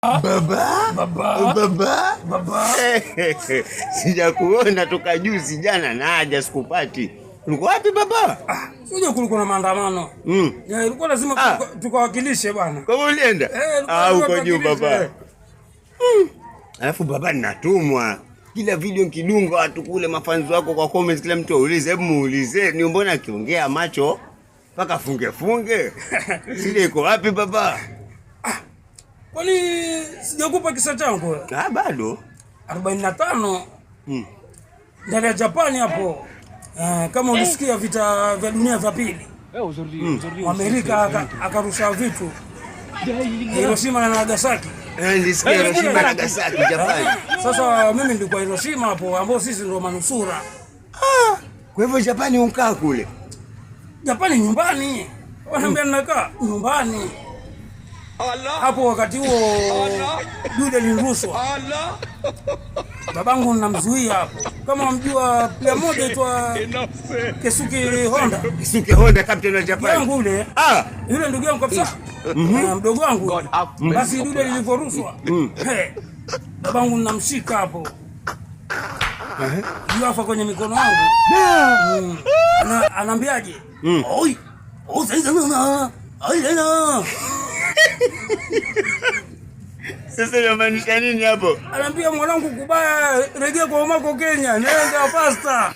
Baba. Sijakuona toka juzi, jana naja sikupati. Uliko wapi baba? Sio kulikuwa na maandamano. Ilikuwa lazima tukawakilishe bwana. Kwa ulienda? Uko juu baba. Alafu baba ninatumwa. Kila video nkidunga watu kule mafanzi wako kwa comments, kila mtu aulize, hebu muulize ni mbona akiongea macho paka funge. Sile iko wapi baba? Kwani sijakupa kisa changu? Bado 45 ndani ya Japani hapo. Kama ulisikia vita vya dunia vya pili, Amerika akarusha vitu Hiroshima na Nagasaki. Nilisikia Hiroshima na Nagasaki Japani. Sasa mimi nilikuwa Hiroshima hapo, ambao sisi ndio manusura. Kwa hivyo Japani unkaa kule? Japani nyumbani. Wanaambia nakaa nyumbani. Hapo wakati huo dude lilirushwa. Babangu namzuia hapo. Kama mjua pia moja aitwa Keisuke Honda. Keisuke Honda, captain wa Japan. Yangu yule. Yule ndugu yangu kabisa. Mdogo wangu. Basi dude liliporushwa. Babangu namshika hapo. Yuafa kwenye mikono yangu. Anaambiaje? Oi. Sasa unamaanisha nini hapo? Anaambia mwanangu kubaya, rejea kwa mamako Kenya, nenda pasta.